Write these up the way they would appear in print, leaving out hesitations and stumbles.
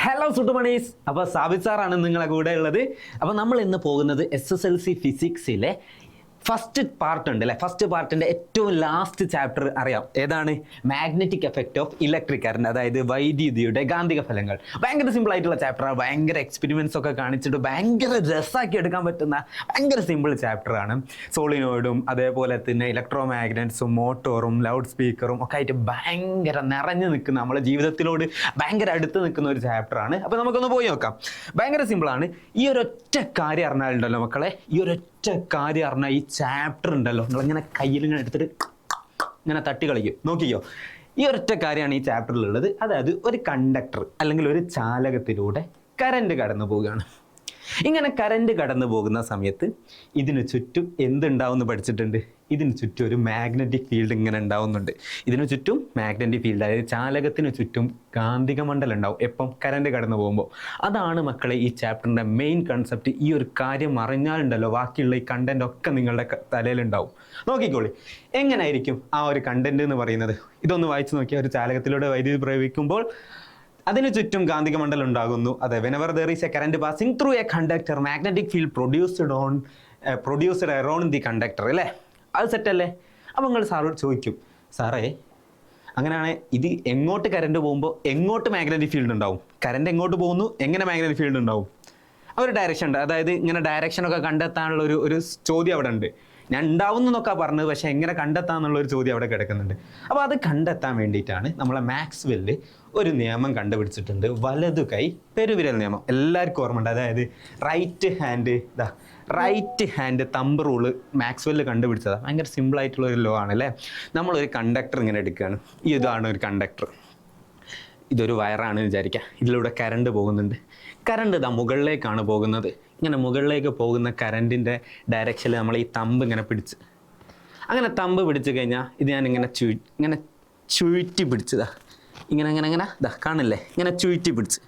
Hello സുട്ടുമണീസ്. അപ്പോൾ സാബിത് സാറാണ് നിങ്ങളെ കൂടെ ഉള്ളത്. അപ്പോൾ നമ്മൾ ഇന്ന് പോകുന്നത് SSLC ഫിസിക്സിലെ ഫസ്റ്റ് പാർട്ട് ഉണ്ട് അല്ലേ. ഫസ്റ്റ് പാർട്ടിൻ്റെ ഏറ്റവും ലാസ്റ്റ് ചാപ്റ്റർ അറിയാം ഏതാണ്? Magnetic effect of electric current, അതായത് വൈദ്യുതിയുടെ ഗാന്ധിക ഫലങ്ങൾ. ഭയങ്കര സിമ്പിൾ ആയിട്ടുള്ള ചാപ്റ്ററാണ്. ഭയങ്കര എക്സ്പെരിമെൻറ്റ്സ് ഒക്കെ കാണിച്ചിട്ട് ഭയങ്കര രസമാക്കി എടുക്കാൻ പറ്റുന്ന ഭയങ്കര സിമ്പിൾ ചാപ്റ്ററാണ്. സോളിനോയിഡും അതേപോലെ തന്നെ ഇലക്ട്രോ മാഗ്നറ്റ്സും മോട്ടോറും ലൗഡ് സ്പീക്കറും ഒക്കെ ആയിട്ട് ഭയങ്കര നിറഞ്ഞു നിൽക്കുന്ന, നമ്മളെ ജീവിതത്തിലോട് ഭയങ്കര അടുത്ത് നിൽക്കുന്ന ഒരു ചാപ്റ്ററാണ്. അപ്പോൾ നമുക്കൊന്ന് പോയി നോക്കാം. ഭയങ്കര സിമ്പിളാണ്. ഈ ഒരൊറ്റ കാര്യം അറിഞ്ഞാലുണ്ടല്ലോ മക്കളെ, ഈ ഒരൊറ്റ കാര്യം അറിഞ്ഞാൽ ഈ ചാപ്റ്റർ ഉണ്ടല്ലോ നിങ്ങളിങ്ങനെ കയ്യിൽ ഇങ്ങനെ എടുത്തിട്ട് ഇങ്ങനെ തട്ടി കളിക്കും. നോക്കിക്കോ, ഈ ഒരൊറ്റ കാര്യമാണ് ഈ ചാപ്റ്ററിലുള്ളത്. അതായത് ഒരു കണ്ടക്ടർ അല്ലെങ്കിൽ ഒരു ചാലകത്തിലൂടെ കറണ്ട് കടന്നു പോവുകയാണ്. ഇങ്ങനെ കറണ്ട് കടന്നു പോകുന്ന സമയത്ത് ഇതിന് ചുറ്റും എന്തുണ്ടാവും എന്ന് പഠിച്ചിട്ടുണ്ട്. ഇതിന് ചുറ്റും ഒരു മാഗ്നറ്റിക് ഫീൽഡ് ഇങ്ങനെ ഉണ്ടാവുന്നുണ്ട്. ഇതിന് ചുറ്റും മാഗ്നറ്റിക് ഫീൽഡ്, അതായത് ചാലകത്തിന് ചുറ്റും കാന്തിക മണ്ഡലം ഉണ്ടാവും എപ്പം കറണ്ട് കടന്നു പോകുമ്പോൾ. അതാണ് മക്കളെ ഈ ചാപ്റ്ററിൻ്റെ മെയിൻ കൺസെപ്റ്റ്. ഈ ഒരു കാര്യം അറിഞ്ഞാലുണ്ടല്ലോ ബാക്കിയുള്ള ഈ കണ്ടന്റ് ഒക്കെ നിങ്ങളുടെ തലയിലുണ്ടാവും. നോക്കിക്കോളി, എങ്ങനെയായിരിക്കും ആ ഒരു കണ്ടന്റ് എന്ന് പറയുന്നത്. ഇതൊന്ന് വായിച്ചു നോക്കിയാൽ, ഒരു ചാലകത്തിലൂടെ വൈദ്യുതി പ്രയോഗിക്കുമ്പോൾ അതിനു ചുറ്റും കാന്തിക മണ്ഡലം ഉണ്ടാകുന്നു. അതെ, whenever there is a current passing through a conductor, magnetic field produced around the conductor. അല്ലേ, അത് സെറ്റല്ലേ? അപ്പോൾ നിങ്ങൾ സാറോട് ചോദിക്കും, സാറേ അങ്ങനെയാണ് ഇത് എങ്ങോട്ട് കറണ്ട് പോകുമ്പോൾ എങ്ങോട്ട് മാഗ്നറ്റിക് ഫീൽഡ് ഉണ്ടാവും? കറണ്ട് എങ്ങോട്ട് പോകുന്നു, എങ്ങനെ മാഗ്നറ്റിക് ഫീൽഡ് ഉണ്ടാവും? ആ ഒരു ഡയറക്ഷൻ ഉണ്ട്. അതായത് ഇങ്ങനെ ഡയറക്ഷനൊക്കെ കണ്ടെത്താനുള്ള ഒരു ചോദ്യം അവിടെ ഉണ്ട്. ഞാൻ ഉണ്ടാവും എന്നൊക്കെ പറഞ്ഞത്, പക്ഷേ എങ്ങനെ കണ്ടെത്താമെന്നുള്ളൊരു ചോദ്യം അവിടെ കിടക്കുന്നുണ്ട്. അപ്പോൾ അത് കണ്ടെത്താൻ വേണ്ടിയിട്ടാണ് നമ്മളെ മാക്സ്വെല്ല് ഒരു നിയമം കണ്ടുപിടിച്ചിട്ടുണ്ട്. വലതു കൈ പെരുവിരൽ നിയമം. എല്ലാവർക്കും ഓർമ്മയുണ്ട്. അതായത് right hand thumb rule Maxwell കണ്ടുപിടിച്ചതാണ്. ഭയങ്കര സിമ്പിളായിട്ടുള്ളൊരു ലോ ആണ് അല്ലേ. നമ്മളൊരു കണ്ടക്ടർ ഇങ്ങനെ എടുക്കുകയാണ്. ഇതാണ് ഒരു കണ്ടക്ടർ. ഇതൊരു വയറാണ് വിചാരിക്കുക. ഇതിലൂടെ കറണ്ട് പോകുന്നുണ്ട്. കറണ്ട് ഇതാ മുകളിലേക്കാണ് പോകുന്നത്. ഇങ്ങനെ മുകളിലേക്ക് പോകുന്ന കറണ്ടിൻ്റെ ഡയറക്ഷനിൽ നമ്മൾ ഈ തമ്പ് ഇങ്ങനെ പിടിച്ച്, അങ്ങനെ തമ്പ് പിടിച്ച് കഴിഞ്ഞാൽ ഇത് ഞാൻ ഇങ്ങനെ ചുഴറ്റി പിടിച്ചതാ. ഇങ്ങനെ കാണില്ലേ, ഇങ്ങനെ ചുഴറ്റി പിടിച്ച്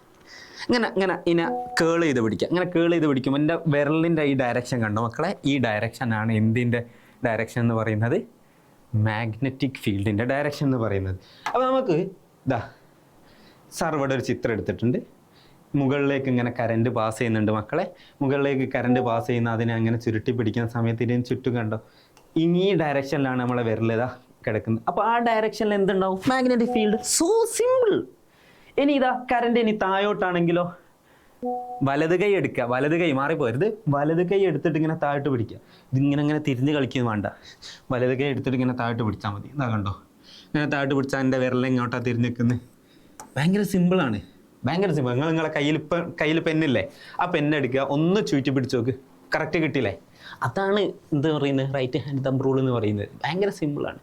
ഇങ്ങനെ കേൾ ചെയ്ത് പിടിക്കുക. ഇങ്ങനെ കേൾ ചെയ്ത് പിടിക്കുമ്പോൾ എൻ്റെ വിരലിൻ്റെ ഈ ഡയറക്ഷൻ കണ്ടോ മക്കളെ? ഈ ഡയറക്ഷനാണ് എന്തിൻ്റെ ഡയറക്ഷൻ എന്ന് പറയുന്നത്? മാഗ്നറ്റിക് ഫീൽഡിൻ്റെ ഡയറക്ഷൻ എന്ന് പറയുന്നത്. അപ്പോൾ നമുക്ക് സാർ ഇവിടെ ഒരു ചിത്രം എടുത്തിട്ടുണ്ട്. മുകളിലേക്ക് ഇങ്ങനെ കറണ്ട് പാസ് ചെയ്യുന്നുണ്ട് മക്കളെ. മുകളിലേക്ക് കറണ്ട് പാസ് ചെയ്യുന്ന അതിനെ അങ്ങനെ ചുരുട്ടി പിടിക്കുന്ന സമയത്ത് ഇതിന് ചുറ്റും കണ്ടോ, ഈ ഡയറക്ഷനിലാണ് നമ്മളെ വിരലിതാ കിടക്കുന്നത്. അപ്പോൾ ആ ഡയറക്ഷനിൽ എന്തുണ്ടാവും? Magnetic field. So simple. ഇനി കറണ്ട് ഇനി താഴോട്ടാണെങ്കിലോ, വലത് കൈ എടുക്കുക. വലത് കൈ മാറിപ്പോരുത്. വലത് കൈ എടുത്തിട്ട് ഇങ്ങനെ താഴോട്ട് പിടിക്കുക. ഇതിങ്ങനെ തിരിഞ്ഞ് കളിക്കുന്നു വേണ്ട. വലത് കൈ എടുത്തിട്ട് ഇങ്ങനെ താഴോട്ട് പിടിച്ചാൽ മതി. കണ്ടോ, ഇങ്ങനെ താഴോട്ട് പിടിച്ചാൽ എൻ്റെ വിരൽ എങ്ങോട്ടാണ് തിരിഞ്ഞ് നിൽക്കുന്നത്. ഭയങ്കര സിമ്പിളാണ്, ഭയങ്കര സിമ്പിൾ. നിങ്ങളെ കയ്യിൽ പെന്നില്ലേ, ആ പെന്നെടുക്കുക, ഒന്ന് ചുറ്റി പിടിച്ച് നോക്ക്. കറക്റ്റ് കിട്ടിയില്ലേ? അതാണ് എന്ത് പറയുന്നത്, റൈറ്റ് ഹാൻഡ് തമ്പ് റൂൾ എന്ന് പറയുന്നത്. ഭയങ്കര സിമ്പിളാണ്.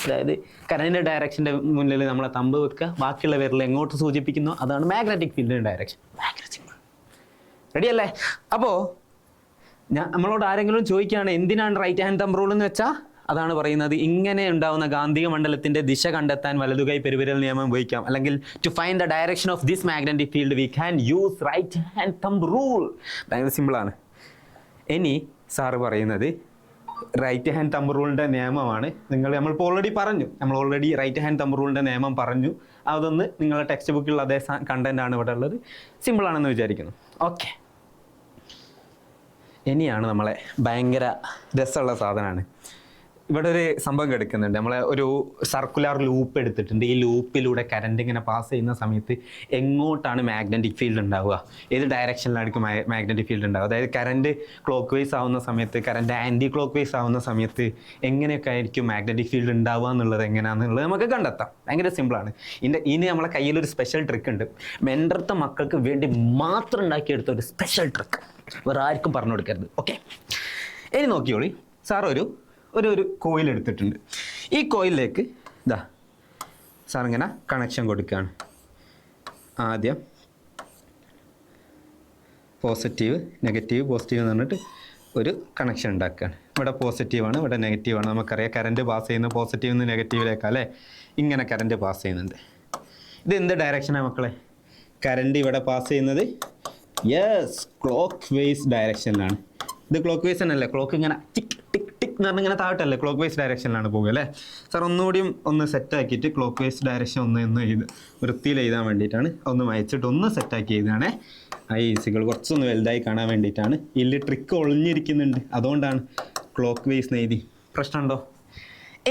അതായത് കറണ്ടിൻ്റെ ഡയറക്ഷൻ്റെ മുന്നിൽ നമ്മളെ തമ്പ് വെക്കുക, ബാക്കിയുള്ള വിരൽ എങ്ങോട്ട് സൂചിപ്പിക്കുന്നു അതാണ് മാഗ്നറ്റിക് ഫീൽഡിൻ്റെ ഡയറക്ഷൻ. ഭയങ്കര സിമ്പിൾ. റെഡിയല്ലേ? അപ്പോൾ നമ്മളോട് ആരെങ്കിലും ചോദിക്കുകയാണ് എന്തിനാണ് റൈറ്റ് ഹാൻഡ് തമ്പ് റൂൾ എന്ന് വെച്ചാൽ, അതാണ് പറയുന്നത് ഇങ്ങനെ ഉണ്ടാവുന്ന കാന്തിക മണ്ഡലത്തിൻ്റെ ദിശ കണ്ടെത്താൻ വലതുകൈ പെരുവിരൽ നിയമം ഉപയോഗിക്കാം. അല്ലെങ്കിൽ to find the direction of this magnetic field we can use right hand thumb rule. ഭയങ്കര സിമ്പിളാണ്. ഇനി സാറ് പറയുന്നത് റൈറ്റ് ഹാൻഡ് തമ്പ് റൂളിൻ്റെ നിയമമാണ്. നമ്മളിപ്പോൾ ഓൾറെഡി റൈറ്റ് ഹാൻഡ് തമ്പ് റൂളിൻ്റെ നിയമം പറഞ്ഞു. അതൊന്ന് നിങ്ങളുടെ ടെക്സ്റ്റ് ബുക്കിലുള്ള അതേ കണ്ടൻ്റാണ് ഇവിടെ ഉള്ളത്. സിമ്പിളാണെന്ന് വിചാരിക്കുന്നു. ഓക്കെ, ഇനിയാണ് നമ്മളെ ഭയങ്കര രസമുള്ള സാധനമാണ്. ഇവിടെ ഒരു സംഭവം കിടക്കുന്നുണ്ട്. നമ്മളെ ഒരു സർക്കുലർ ലൂപ്പ് എടുത്തിട്ടുണ്ട്. ഈ ലൂപ്പിലൂടെ കറണ്ട് ഇങ്ങനെ പാസ് ചെയ്യുന്ന സമയത്ത് എങ്ങോട്ടാണ് മാഗ്നറ്റിക് ഫീൽഡ് ഉണ്ടാവുക, ഏത് ഡയറക്ഷനിലായിരിക്കും മാഗ്നറ്റിക് ഫീൽഡ് ഉണ്ടാവുക, അതായത് കറണ്ട് ക്ലോക്ക് വൈസ് ആവുന്ന സമയത്ത്, കറണ്ട് ആൻറ്റി ക്ലോക്ക് വൈസ് ആവുന്ന സമയത്ത് എങ്ങനെയൊക്കെ ആയിരിക്കും മാഗ്നറ്റിക് ഫീൽഡ് ഉണ്ടാവുക എന്നുള്ളത് എങ്ങനെയാണെന്നുള്ളത് നമുക്ക് കണ്ടെത്താം. ഭയങ്കര സിമ്പിളാണ്. ഇനി നമ്മളെ കയ്യിലൊരു സ്പെഷ്യൽ ട്രിക്ക് ഉണ്ട്. മെൻഡർത്ത മക്കൾക്ക് വേണ്ടി മാത്രം ഉണ്ടാക്കിയെടുത്ത ഒരു സ്പെഷ്യൽ ട്രിക്ക്, വേറെ ആർക്കും പറഞ്ഞു കൊടുക്കരുത്. ഓക്കെ, ഇനി നോക്കിയോളി. സാർ ഒരു കോയിൽ എടുത്തിട്ടുണ്ട്. ഈ കോയിലിലേക്ക് സാർ ഇങ്ങനെ കണക്ഷൻ കൊടുക്കുകയാണ്. ആദ്യം പോസിറ്റീവ് എന്ന് പറഞ്ഞിട്ട് ഒരു കണക്ഷൻ ഉണ്ടാക്കുകയാണ്. ഇവിടെ പോസിറ്റീവാണ്, ഇവിടെ നെഗറ്റീവാണ്. നമുക്കറിയാം കറണ്ട് പാസ് ചെയ്യുന്ന പോസിറ്റീവ് നിന്ന് നെഗറ്റീവിലേക്കാണ് അല്ലേ. ഇങ്ങനെ കറണ്ട് പാസ് ചെയ്യുന്നുണ്ട്. ഇത് എന്ത് ഡയറക്ഷനാണ് മക്കളെ? കറണ്ട് ഇവിടെ പാസ് ചെയ്യുന്നത് ക്ലോക്ക് വൈസ് ഡയറക്ഷനിലാണ്. ഇത് ക്ലോക്ക് വൈസ് തന്നെയല്ലേ. ക്ലോക്ക് ഇങ്ങനെ ടിക് ടിക് ടിക് എന്ന് പറഞ്ഞാൽ ഇങ്ങനെ താഴോട്ടല്ലേ ക്ലോക്ക് വൈസ് ഡയറക്ഷനിലാണ് പോകുക അല്ലേ. സാർ ഒന്നുകൂടിയും ഒന്ന് സെറ്റാക്കിയിട്ട് ക്ലോക്ക് വൈസ് ഡയറക്ഷൻ ഒന്ന് എഴുതി വൃത്തിയിൽ എഴുതാൻ വേണ്ടിയിട്ടാണ് ഒന്ന് വായിച്ചിട്ട് ഒന്ന് സെറ്റാക്കി എഴുതുകയാണേ. ആ ഈസികൾ കുറച്ചൊന്ന് വലുതായി കാണാൻ വേണ്ടിയിട്ടാണ്. ഇതിൽ ട്രിക്ക് ഒളിഞ്ഞിരിക്കുന്നുണ്ട്, അതുകൊണ്ടാണ് ക്ലോക്ക് വൈസ് എഴുതി. പ്രശ്നമുണ്ടോ?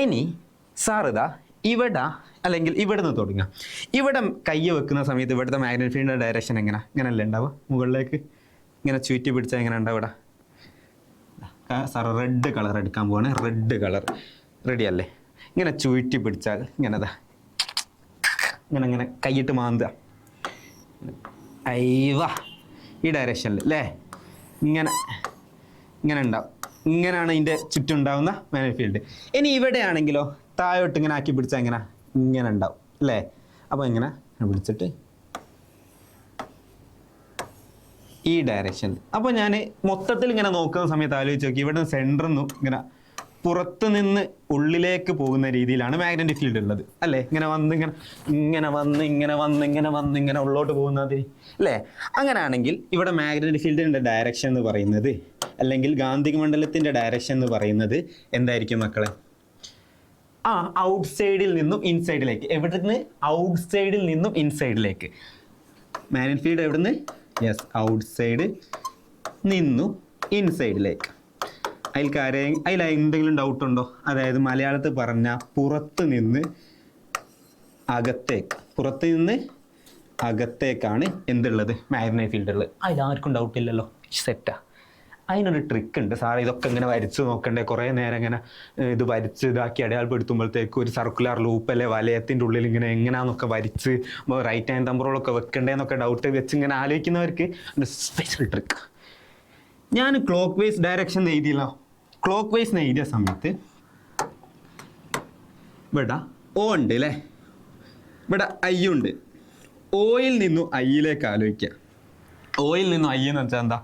ഇനി സാർ ഇതാ ഇവിടെ അല്ലെങ്കിൽ ഇവിടെ നിന്ന് തുടങ്ങാം. ഇവിടെ കൈ വെക്കുന്ന സമയത്ത് ഇവിടുത്തെ മാഗ്നറ്റിക് ഫീൽഡിൻ്റെ ഡയറക്ഷൻ ഇങ്ങനെയല്ലേ ഉണ്ടാവുക? മുകളിലേക്ക് ഇങ്ങനെ ചുറ്റി പിടിച്ചാൽ എങ്ങനെ ഉണ്ടാവും? ഇവിടെ സാർ റെഡ് കളർ എടുക്കാൻ പോവാണ്. റെഡ് കളർ റെഡി അല്ലേ? ഇങ്ങനെ ചുറ്റി പിടിച്ചാൽ ഇങ്ങനെ ഇങ്ങനെ കൈയിട്ട് മാന്തുക. അയ്യവാ ഈ ഡയറക്ഷനിൽ അല്ലേ ഇങ്ങനെ ഉണ്ടാവും. ഇങ്ങനെയാണ് ഇതിൻ്റെ ചുറ്റും ഉണ്ടാവുന്ന മാഗ്നറ്റിക് ഫീൽഡ്. ഇനി ഇവിടെ ആണെങ്കിലോ താഴോട്ട് ഇങ്ങനെ ആക്കി പിടിച്ചാൽ ഇങ്ങനെ ഉണ്ടാവും അല്ലേ? അപ്പോൾ ഇങ്ങനെ പിടിച്ചിട്ട് ഈ ഡയറക്ഷനിൽ. അപ്പോൾ ഞാൻ മൊത്തത്തിൽ ഇങ്ങനെ നോക്കുന്ന സമയത്ത് ആലോചിച്ച് നോക്കി, ഇവിടെ സെൻറ്ററിൽ നിന്നും ഇങ്ങനെ പുറത്ത് നിന്ന് ഉള്ളിലേക്ക് പോകുന്ന രീതിയിലാണ് മാഗ്നറ്റിക് ഫീൽഡ് ഉള്ളത് അല്ലേ? ഇങ്ങനെ വന്ന് ഉള്ളോട്ട് പോകുന്നത് അല്ലേ? അങ്ങനെയാണെങ്കിൽ ഇവിടെ മാഗ്നറ്റിക് ഫീൽഡിൻ്റെ ഡയറക്ഷൻ എന്ന് പറയുന്നത്, അല്ലെങ്കിൽ കാന്തിക മണ്ഡലത്തിൻ്റെ ഡയറക്ഷൻ എന്ന് പറയുന്നത് എന്തായിരിക്കും മക്കളെ? ഔട്ട് സൈഡിൽ നിന്നും ഇൻസൈഡിലേക്ക്. എവിടെ നിന്ന്? ഔട്ട് സൈഡിൽ നിന്നും ഇൻസൈഡിലേക്ക്. മാഗ്നറ്റിക് ഫീൽഡ് എവിടെ നിന്ന്? യെസ്, ഔട്ട് സൈഡ് നിന്നും ഇൻസൈഡിലേക്ക്. അതിൽ എന്തെങ്കിലും ഡൗട്ട് ഉണ്ടോ? അതായത് മലയാളത്തിൽ പറഞ്ഞാൽ പുറത്ത് നിന്ന് അകത്തേക്കാണ് എന്തുള്ളത്? മാഗ്നറ്റിക് ഫീൽഡ് ഉള്ളത്. അതിലാർക്കും ഡൗട്ടില്ലല്ലോ. സെറ്റാ. അതിനൊരു ട്രിക്ക് ഉണ്ട് സാറേ. ഇതൊക്കെ ഇങ്ങനെ വരച്ച് നോക്കണ്ടേ? കുറേ നേരം ഇങ്ങനെ ഇത് വരച്ച് ഇതാക്കി അടയാളപ്പെടുത്തുമ്പോഴത്തേക്ക് ഒരു സർക്കുലർ ലൂപ്പ് അല്ലെ വലയത്തിൻ്റെ ഉള്ളിൽ ഇങ്ങനെ എങ്ങനെയാണെന്നൊക്കെ വരച്ച് റൈറ്റ് ഹാൻഡ് തമ്പറോളൊക്കെ വെക്കണ്ടേന്നൊക്കെ ഡൗട്ട് വെച്ച് ഇങ്ങനെ ആലോചിക്കുന്നവർക്ക് ഒരു സ്പെഷ്യൽ ട്രിക്ക്. ഞാൻ ക്ലോക്ക് വൈസ് ഡയറക്ഷൻ എഴുതിയില്ല. ക്ലോക്ക് വൈസ് എഴുതിയ സമയത്ത് ഇവിടെ ഓ ഉണ്ട് അല്ലേ? ഇവിടെ ഐ ഉണ്ട്. ഓയിൽ നിന്നും ഐയിലേക്ക് ആലോചിക്കുക. ഓയിൽ നിന്നും ഐ എന്ന് വെച്ചാൽ എന്താ?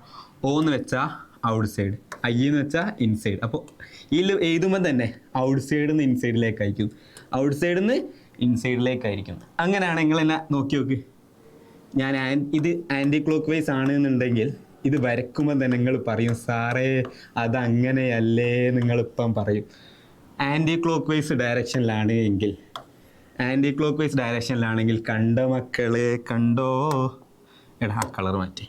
ഓ എന്ന് വെച്ചാൽ ഔട്ട് സൈഡ്, ഐ എന്ന് വെച്ചാൽ ഇൻസൈഡ്. അപ്പോൾ ഇതിൽ എഴുതുമ്പോൾ തന്നെ ഔട്ട് സൈഡിൽ നിന്ന് ഇൻസൈഡിലേക്കായിരിക്കും, ഔട്ട് സൈഡിൽ നിന്ന് ഇൻസൈഡിലേക്കായിരിക്കും. അങ്ങനെയാണ് നിങ്ങൾ എന്നെ നോക്കി നോക്ക്. ഞാൻ ഇത് ആൻറ്റി ക്ലോക്ക് വൈസ് ആണെന്നുണ്ടെങ്കിൽ ഇത് വരയ്ക്കുമ്പോൾ തന്നെ നിങ്ങൾ പറയും സാറേ അതങ്ങനെയല്ലേ, നിങ്ങളിപ്പം പറയും. ആൻറ്റി ക്ലോക്ക് വൈസ് ഡയറക്ഷനിലാണ് എങ്കിൽ, ആൻറ്റി ക്ലോക്ക് വൈസ് ഡയറക്ഷനിലാണെങ്കിൽ കണ്ടോ മക്കള്, കണ്ടോ? എടാ കളർ മാറ്റി.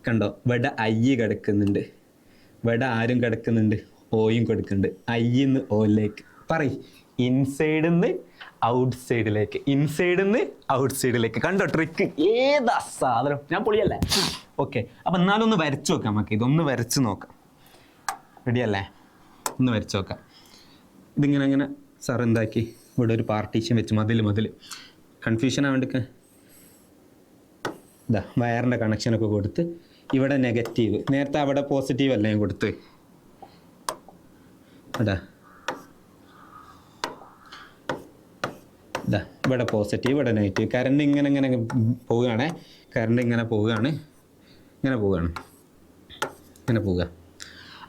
കണ്ടോ? ഇവിടെ ഐ കിടക്കുന്നുണ്ട്, ഇവിടെ ആരും കിടക്കുന്നുണ്ട്? ഓയും കൊടുക്കുന്നുണ്ട്. ഐന്ന് ഓയിലേക്ക് പറയും. ഇൻസൈഡിൽ നിന്ന് ഔട്ട് സൈഡിലേക്ക്, ഇൻസൈഡിൽ നിന്ന് ഔട്ട് സൈഡിലേക്ക്. കണ്ടോ ട്രിക്ക്? ഏതാ സാധനം? ഞാൻ പൊളിയല്ലേ? ഓക്കെ, അപ്പം എന്നാലും ഒന്ന് വരച്ചു നോക്കാം നമുക്ക്. ഇതൊന്ന് വരച്ച് നോക്കാം. റെഡിയല്ലേ? ഒന്ന് വരച്ച് നോക്കാം. ഇതിങ്ങനെ സാർ എന്താക്കി ഇവിടെ ഒരു പാർട്ടീഷൻ വെച്ച് മതിൽ കൺഫ്യൂഷൻ ആവേണ്ടിക്ക് ഇതാ വയറിൻ്റെ കണക്ഷനൊക്കെ കൊടുത്ത് ഇവിടെ നെഗറ്റീവ്, നേരത്തെ അവിടെ പോസിറ്റീവ് അല്ലേ കൊടുത്ത്, അതാ ഇതാ ഇവിടെ പോസിറ്റീവ് ഇവിടെ നെഗറ്റീവ്. കറണ്ട് ഇങ്ങനെ പോവുകയാണേ, കറണ്ട് ഇങ്ങനെ പോവുക.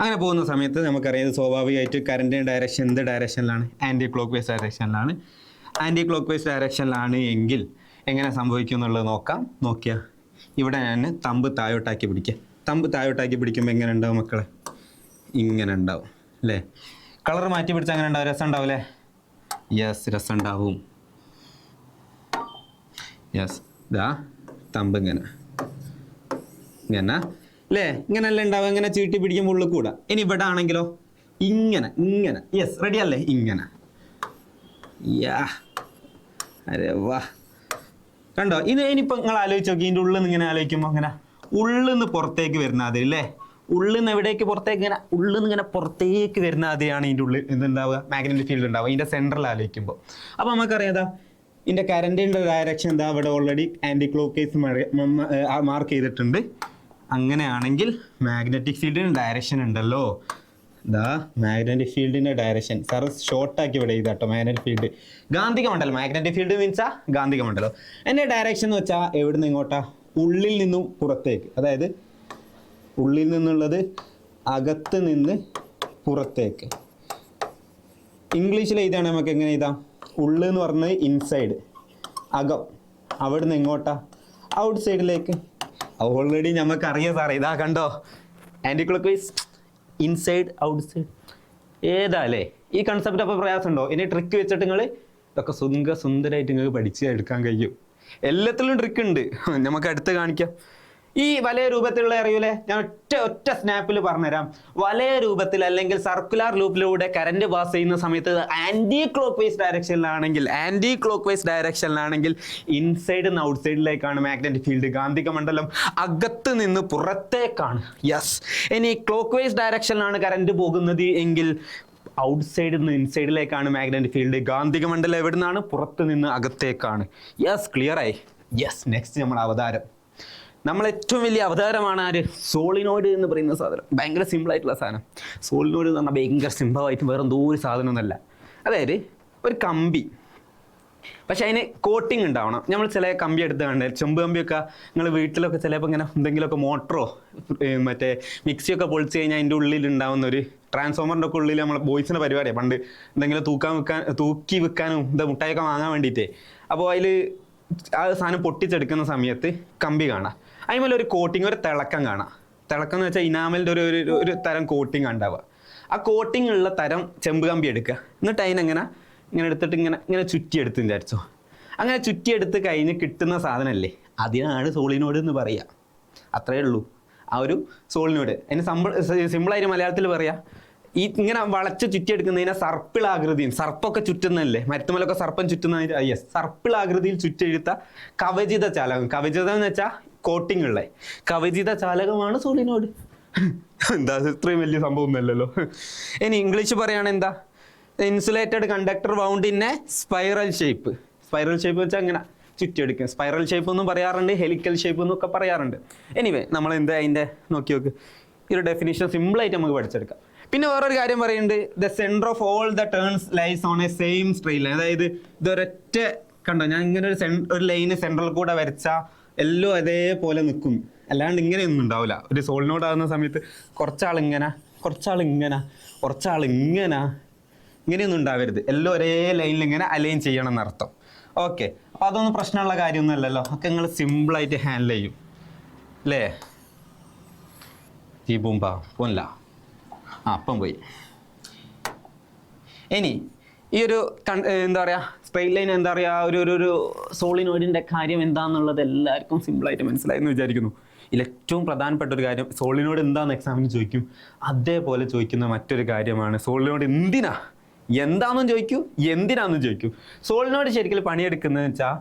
അങ്ങനെ പോകുന്ന സമയത്ത് നമുക്കറിയാം സ്വാഭാവികമായിട്ട് കറണ്ടിൻ്റെ ഡയറക്ഷൻ എന്ത് ഡയറക്ഷനിലാണ്? ആൻറ്റി ക്ലോക്ക് വൈസ് ഡയറക്ഷനിലാണ്. ആൻറ്റി ക്ലോക്ക് വൈസ് ഡയറക്ഷനിലാണ് എങ്കിൽ എങ്ങനെ സംഭവിക്കും എന്നുള്ളത് നോക്കാം. നോക്കിയാൽ ഇവിടെ ഞാൻ തമ്പ് താഴോട്ടാക്കി പിടിക്കുക. തമ്പ് താഴോട്ടാക്കി പിടിക്കുമ്പോൾ എങ്ങനെ ഉണ്ടാവും മക്കളെ? ഇങ്ങനെ ഉണ്ടാവും അല്ലേ? കളർ മാറ്റി പിടിച്ചാൽ അങ്ങനെ ഉണ്ടാവും? രസം ഉണ്ടാവും അല്ലേ? യെസ്, രസം ഉണ്ടാവും. യെസ്, ഇതാ തമ്പ് ഇങ്ങനെ അല്ലേ? ഇങ്ങനെയല്ലേ ഉണ്ടാവും? ഇങ്ങനെ ചീട്ടി പിടിക്കുമ്പോൾ ഉള്ളിൽ കൂടാ. ഇനി ഇവിടെ ആണെങ്കിലോ ഇങ്ങനെ. യെസ്, റെഡി അല്ലേ? ഇങ്ങനെ. യാ, അരെ വാ. കണ്ടോ? ഇനിയിപ്പോൾ നിങ്ങൾ ആലോചിച്ച് നോക്കി. ഇതിൻ്റെ ഉള്ളിൽ നിന്ന് ഇങ്ങനെ ആലോചിക്കുമ്പോൾ അങ്ങനെ ഉള്ളിൽ നിന്ന് പുറത്തേക്ക് വരുന്ന അതിൽ അല്ലേ? ഉള്ളിൽ നിന്ന് എവിടേക്ക് പുറത്തേക്ക്? ഉള്ളിൽ നിന്ന് ഇങ്ങനെ പുറത്തേക്ക് വരുന്ന അതിയാണ് ഇതിൻ്റെ ഉള്ളിൽ എന്തുണ്ടാവുക? മാഗ്നറ്റിക് ഫീൽഡ് ഉണ്ടാവുക ഇതിൻ്റെ സെൻറ്ററിൽ ആലോചിക്കുമ്പോൾ. അപ്പോൾ നമുക്കറിയാം ഇതിൻ്റെ കറണ്ടിൻ്റെ ഡയറക്ഷൻ എന്താ? ഇവിടെ already anticlockwise mark ചെയ്തിട്ടുണ്ട്. അങ്ങനെയാണെങ്കിൽ മാഗ്നറ്റിക് ഫീൽഡിന് ഡയറക്ഷൻ ഉണ്ടല്ലോ. മാഗ്നറ്റിക് ഫീൽഡിൻ്റെ ഡയറക്ഷൻ സാർ ഷോർട്ടാക്കി ഇവിടെ ചെയ്താട്ടോ. മാഗ്നറ്റിക് ഫീൽഡ് ഗാന്ധിക മണ്ഡലം, മാഗ്നറ്റിക് ഫീൽഡ് മീൻസാ ഗാന്ധിക മണ്ഡലം. എൻ്റെ ഡയറക്ഷൻ എന്ന് വെച്ചാൽ എവിടെ നിന്ന് ഇങ്ങോട്ടാ? ഉള്ളിൽ നിന്നും പുറത്തേക്ക്. അതായത് ഉള്ളിൽ നിന്നുള്ളത് അകത്ത് നിന്ന് പുറത്തേക്ക്. ഇംഗ്ലീഷിൽ എഴുതാണ് നമുക്ക് എങ്ങനെ എഴുതാം? ഉള്ളിൽ എന്ന് പറഞ്ഞത് ഇൻസൈഡ്, അകം. അവിടെ നിന്ന് എങ്ങോട്ടാ? ഔട്ട് സൈഡിലേക്ക്. ഓൾറെഡി നമുക്കറിയാം സാറേ. ഇതാ കണ്ടോ? Anticlockwise inside outside. ഏതാല്ലേ ഈ കൺസെപ്റ്റ് അപ്പോൾ പ്രയാസമുണ്ടോ? ഇനി ട്രിക്ക് വെച്ചിട്ട് നിങ്ങൾ ഇതൊക്കെ സുന്ദരമായിട്ട് നിങ്ങൾക്ക് പഠിച്ച് എടുക്കാൻ കഴിയും. എല്ലാത്തിലും ട്രിക്ക് ഉണ്ട്, നമുക്ക് അടുത്ത് കാണിക്കാം. ഈ വലയ രൂപത്തിലുള്ള അറിയൂലേ, ഞാൻ ഒറ്റ സ്നാപ്പിൽ പറഞ്ഞുതരാം. വലയ രൂപത്തിൽ അല്ലെങ്കിൽ സർക്കുലർ ലൂപ്പിലൂടെ കറന്റ് പാസ് ചെയ്യുന്ന സമയത്ത് ആന്റി ക്ലോക്ക് വൈസ് ഡയറക്ഷനിലാണെങ്കിൽ ഇൻസൈഡ് നിന്ന് ഔട്ട് സൈഡിലേക്കാണ് മാഗ്നറ്റിക് ഫീൽഡ്, കാന്തിക മണ്ഡലം അകത്ത് നിന്ന് പുറത്തേക്കാണ്. യെസ്. ഇനി ക്ലോക്ക് വൈസ് ഡയറക്ഷനിലാണ് കറന്റ് പോകുന്നത് എങ്കിൽ ഔട്ട് സൈഡിൽ നിന്ന് ഇൻസൈഡിലേക്കാണ് മാഗ്നറ്റിക് ഫീൽഡ്, കാന്തിക മണ്ഡലം എവിടെ നിന്നാണ്? പുറത്ത് നിന്ന് അകത്തേക്കാണ്. യെസ്, ക്ലിയർ ആയി. യെസ്. നെക്സ്റ്റ് നമ്മുടെ അവതാരം. നമ്മൾ ഏറ്റവും വലിയ അവതാരമാണ് ആര്? സോളിനോയിഡ് എന്ന് പറയുന്ന സാധനം. ഭയങ്കര സിമ്പിൾ ആയിട്ടുള്ള സാധനം. സോളിനോയിഡ് എന്ന് പറഞ്ഞാൽ ഭയങ്കര സിമ്പിളായിട്ട് വേറെ എന്തോ ഒരു സാധനമൊന്നുമല്ല. അതായത് ഒരു കമ്പി, പക്ഷെ അതിന് കോട്ടിങ് ഉണ്ടാവണം. നമ്മൾ ചില കമ്പി എടുത്ത് കണ്ടാൽ, ചെമ്പ് കമ്പിയൊക്കെ നിങ്ങൾ വീട്ടിലൊക്കെ ചിലപ്പോൾ ഇങ്ങനെ എന്തെങ്കിലുമൊക്കെ മോട്ടറോ മറ്റേ മിക്സിയൊക്കെ പൊളിച്ച് കഴിഞ്ഞാൽ അതിൻ്റെ ഉള്ളിൽ ഉണ്ടാവുന്ന ഒരു ട്രാൻസ്ഫോമറിൻ്റെ ഒക്കെ ഉള്ളിൽ നമ്മൾ ബോയ്സിൻ്റെ പരിപാടിയാണ് പണ്ട്, എന്തെങ്കിലും തൂക്കി വിൽക്കാനും മുട്ടായൊക്കെ വാങ്ങാൻ വേണ്ടിയിട്ട്. അപ്പോൾ അതിൽ ആ സാധനം പൊട്ടിച്ചെടുക്കുന്ന സമയത്ത് കമ്പി കാണാം, അതിന്മേലെ ഒരു കോട്ടിങ്, ഒരു തിളക്കം കാണാം. തിളക്കം എന്ന് വെച്ചാൽ ഇനാമലിൻ്റെ ഒരു തരം കോട്ടിങ് ഉണ്ടാവുക. ആ കോട്ടിങ് ഉള്ള തരം ചെമ്പ് കമ്പി എടുക്കുക, എന്നിട്ട് അതിനെങ്ങനെ ഇങ്ങനെ എടുത്തിട്ട് ഇങ്ങനെ ചുറ്റിയെടുത്ത് വിചാരിച്ചോ. അങ്ങനെ ചുറ്റിയെടുത്ത് കഴിഞ്ഞ് കിട്ടുന്ന സാധനമല്ലേ, അതിനാണ് സോളിനോയിഡ് എന്ന് പറയുക. അത്രയേ ഉള്ളൂ ആ ഒരു സോളിനോയിഡ്. അതിന് സിമ്പിളായിട്ട് മലയാളത്തിൽ പറയാം, ഈ ഇങ്ങനെ വളച്ച് ചുറ്റിയെടുക്കുന്നതിനെ സർപ്പിളാകൃതിയും, സർപ്പൊക്കെ ചുറ്റുന്നതല്ലേ, മരത്തുമലൊക്കെ സർപ്പം ചുറ്റുന്ന, യെസ്, സർപ്പിളാകൃതിയിൽ ചുറ്റെഴുത്ത കവചിത ചാലകം. കവചിതം എന്ന് വെച്ചാൽ കോട്ടിങ് ഉള്ള കവചിത ചാലകമാണ് സോളിനോയിഡ്. എന്താ ഇത്രയും വലിയ സംഭവം ഒന്നുമല്ലല്ലോ. ഇനി ഇംഗ്ലീഷ് പറയുകയാണെങ്കിൽ എന്താ? Insulated conductor wound in A spiral shape. Spiral shape വെച്ചാൽ അങ്ങനെ ചുറ്റിയെടുക്കുക. സ്പൈറൽ ഷേപ്പ് എന്നും പറയാറുണ്ട്, ഹെലിക്കൽ ഷേപ്പ് എന്നൊക്കെ പറയാറുണ്ട്. എനിവേ നമ്മൾ എന്താ അതിൻ്റെ നോക്കി നോക്ക്, ഈ ഒരു ഡെഫിനിഷൻ സിമ്പിളായിട്ട് നമുക്ക് പഠിച്ചെടുക്കാം. പിന്നെ വേറൊരു കാര്യം പറയുന്നുണ്ട്, the centre of all the turns lies on a same straight line. അതായത് ഇതൊരൊറ്റ കണ്ടോ, ഞാൻ ഇങ്ങനെ ഒരു ലൈന് സെൻട്രൽ കൂടെ വരച്ചാൽ എല്ലാം അതേപോലെ നിൽക്കും, അല്ലാണ്ട് ഇങ്ങനെയൊന്നും ഉണ്ടാവില്ല. ഒരു സോളിനോട് ആകുന്ന സമയത്ത് കുറച്ചാളിങ്ങനെ ഇങ്ങനെയൊന്നും ഉണ്ടാവരുത്, എല്ലാം ഒരേ ലൈനിൽ ഇങ്ങനെ അലൈൻ ചെയ്യണം എന്നർത്ഥം. ഓക്കെ, അപ്പോൾ അതൊന്നും പ്രശ്നമുള്ള കാര്യമൊന്നും അല്ലല്ലോ, ഒക്കെ നിങ്ങൾ സിമ്പിളായിട്ട് ഹാൻഡിൽ ചെയ്യും അല്ലേ? ഈ പൂമ്പാ പോല്ല, അപ്പം പോയി. ഇനി ഈ ഒരു എന്താ പറയുക, സ്ട്രെയിറ്റ് ലൈൻ എന്താ പറയുക, ഒരു സോളിനോയിഡിൻ്റെ കാര്യം എന്താണെന്നുള്ളത് എല്ലാവർക്കും സിമ്പിളായിട്ട് മനസ്സിലായെന്ന് വിചാരിക്കുന്നു. ഇതിൽ ഏറ്റവും പ്രധാനപ്പെട്ട ഒരു കാര്യം, സോളിനോയിഡ് എന്താണെന്ന് എക്സാമിന് ചോദിക്കും, അതേപോലെ ചോദിക്കുന്ന മറ്റൊരു കാര്യമാണ് സോളിനോയിഡ് എന്താണെന്നും ചോദിക്കൂ, എന്തിനാണെന്നും ചോദിക്കൂ. സോളിനോയിഡ് ശരിക്കും പണിയെടുക്കുന്നതെന്ന് വെച്ചാൽ